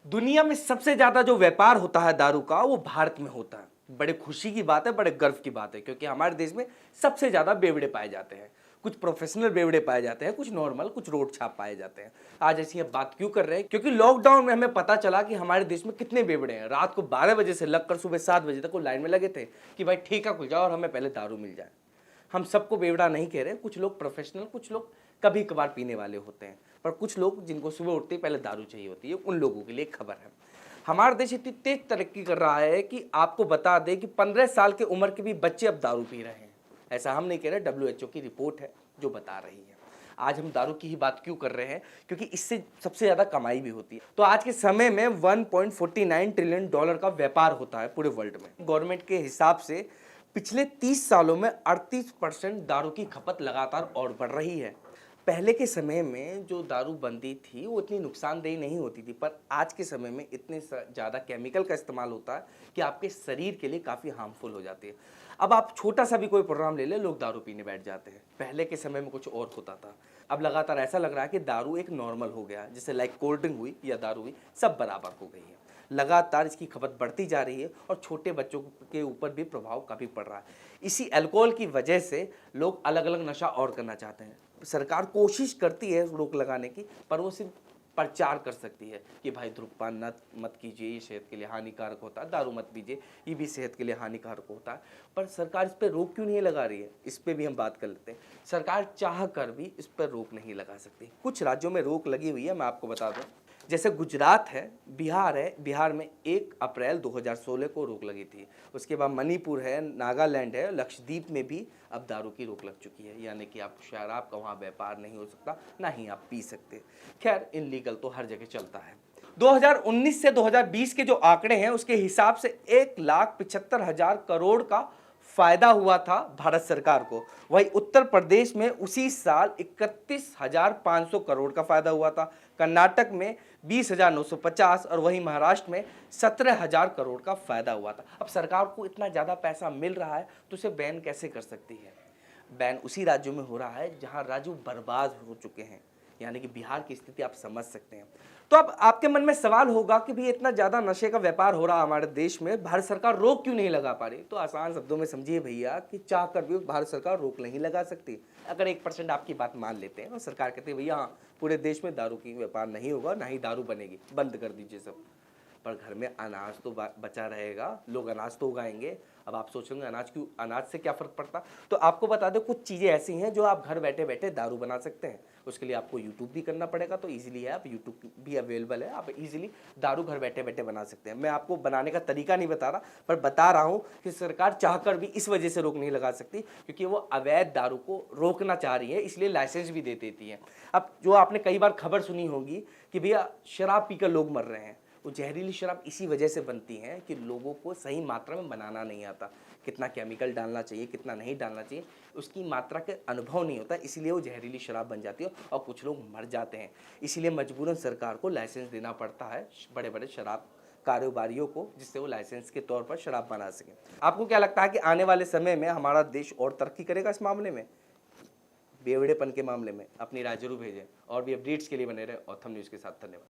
दुनिया में सबसे ज्यादा जो व्यापार होता है दारू का वो भारत में होता है। बड़े खुशी की बात है, बड़े गर्व की बात है, क्योंकि हमारे देश में सबसे ज्यादा बेवड़े पाए जाते हैं। कुछ प्रोफेशनल बेवड़े पाए जाते हैं, कुछ नॉर्मल, कुछ रोड छाप पाए जाते हैं। आज ऐसी हम बात क्यों कर रहे हैं? क्योंकि लॉकडाउन में हमें पता चला कि हमारे देश में कितने बेवड़े हैं। रात को 12 बजे से लगकर सुबह 7 बजे तक वो लाइन में लगे थे कि भाई ठेका खुल जाओ और हमें पहले दारू मिल जाए। हम सबको बेवड़ा नहीं कह रहे, कुछ लोग प्रोफेशनल, कुछ लोग कभी कभार पीने वाले होते हैं, पर कुछ लोग जिनको सुबह उठते ही पहले दारू चाहिए होती है, उन लोगों के लिए खबर है। हमारा देश इतनी तेज तरक्की कर रहा है कि आपको बता दें कि 15 साल की उम्र के भी बच्चे अब दारू पी रहे हैं। ऐसा हम नहीं कह रहे, WHO की रिपोर्ट है जो बता रही है। आज हम दारू की ही बात क्यों कर रहे हैं? क्योंकि इससे सबसे ज़्यादा कमाई भी होती है। तो आज के समय में $1.49 ट्रिलियन का व्यापार होता है पूरे वर्ल्ड में। गवर्नमेंट के हिसाब से पिछले 30 सालों में 38% दारू की खपत लगातार और बढ़ रही है। पहले के समय में जो दारू बंदी थी वो इतनी नुकसानदेही नहीं होती थी, पर आज के समय में इतने ज़्यादा केमिकल का इस्तेमाल होता है कि आपके शरीर के लिए काफ़ी हार्मफुल हो जाती है। अब आप छोटा सा भी कोई प्रोग्राम ले लें, लोग दारू पीने बैठ जाते हैं। पहले के समय में कुछ और होता था। अब लगातार ऐसा लग रहा है कि दारू एक नॉर्मल हो गया, जैसे लाइक कोल्ड ड्रिंक हुई या दारू हुई, सब बराबर हो गई है। लगातार इसकी खपत बढ़ती जा रही है और छोटे बच्चों के ऊपर भी प्रभाव काफ़ी पड़ रहा है। इसी अल्कोहल की वजह से लोग अलग अलग नशा और करना चाहते हैं। सरकार कोशिश करती है रोक लगाने की, पर वो सिर्फ प्रचार कर सकती है कि भाई धूम्रपान मत कीजिए, ये सेहत के लिए हानिकारक होता है, दारू मत पीजिए, ये भी सेहत के लिए हानिकारक होता है। पर सरकार इस पर रोक क्यों नहीं लगा रही है? इस पर भी हम बात कर लेते हैं। सरकार चाह कर भी इस पर रोक नहीं लगा सकती। कुछ राज्यों में रोक लगी हुई है, मैं आपको बता दूं। जैसे गुजरात है, बिहार में 1 अप्रैल 2016 को रोक लगी थी। उसके बाद मणिपुर है, नागालैंड है, लक्षद्वीप में भी अब दारू की रोक लग चुकी है, यानी कि आप शराब का वहाँ व्यापार नहीं हो सकता, ना ही आप पी सकते। खैर, इनलीगल तो हर जगह चलता है। 2019 से 2020 के जो आंकड़े हैं उसके हिसाब से 1,75,000 करोड़ का फायदा हुआ था भारत सरकार को। वहीं उत्तर प्रदेश में उसी साल 31,500 करोड़ का फायदा हुआ था। कर्नाटक में 20,950 और वहीं महाराष्ट्र में 17,000 करोड़ का फायदा हुआ था। अब सरकार को इतना ज़्यादा पैसा मिल रहा है तो उसे बैन कैसे कर सकती है? बैन उसी राज्यों में हो रहा है जहां राज्य बर्बाद हो चुके हैं, यानी कि बिहार की स्थिति आप समझ सकते हैं। तो अब आपके मन में सवाल होगा कि भाई इतना ज़्यादा नशे का व्यापार हो रहा हमारे देश में, भारत सरकार रोक क्यों नहीं लगा पा रही? तो आसान शब्दों में समझिए भैया कि चाह कर भी भारत सरकार रोक नहीं लगा सकती। अगर 1% आपकी बात मान लेते हैं और सरकार कहती है भैया हाँ, पूरे देश में दारू की व्यापार नहीं होगा, ना ही दारू बनेगी, बंद कर दीजिए सब, पर घर में अनाज तो बचा रहेगा, लोग अनाज तो उगाएंगे। अब आप सोचेंगे अनाज से क्या फ़र्क पड़ता? तो आपको बता दें, कुछ चीज़ें ऐसी हैं जो आप घर बैठे बैठे दारू बना सकते हैं। उसके लिए आपको यूट्यूब भी करना पड़ेगा, तो ईजिली है, आप यूट्यूब भी अवेलेबल है, आप ईजिली दारू घर बैठे बैठे बना सकते हैं। मैं आपको बनाने का तरीका नहीं बता रहा, पर बता रहा हूँ कि सरकार चाहकर भी इस वजह से रोक नहीं लगा सकती, क्योंकि वो अवैध दारू को रोकना चाह रही है, इसलिए लाइसेंस भी दे देती है। अब जो आपने कई बार खबर सुनी होगी कि भैया शराब पीकर लोग मर रहे हैं, वो जहरीली शराब इसी वजह से बनती है कि लोगों को सही मात्रा में बनाना नहीं आता। कितना केमिकल डालना चाहिए, कितना नहीं डालना चाहिए, उसकी मात्रा के अनुभव नहीं होता, इसीलिए वो जहरीली शराब बन जाती है और कुछ लोग मर जाते हैं। इसीलिए मजबूरन सरकार को लाइसेंस देना पड़ता है बड़े बड़े शराब कारोबारियों को, जिससे वो लाइसेंस के तौर पर शराब बना सकें। आपको क्या लगता है कि आने वाले समय में हमारा देश और तरक्की करेगा इस मामले में, बेवड़ेपन के मामले में? अपनी राय जरूर भेजें और भी अपडेट्स के लिए बने रहे ऑथम न्यूज़ के साथ। धन्यवाद।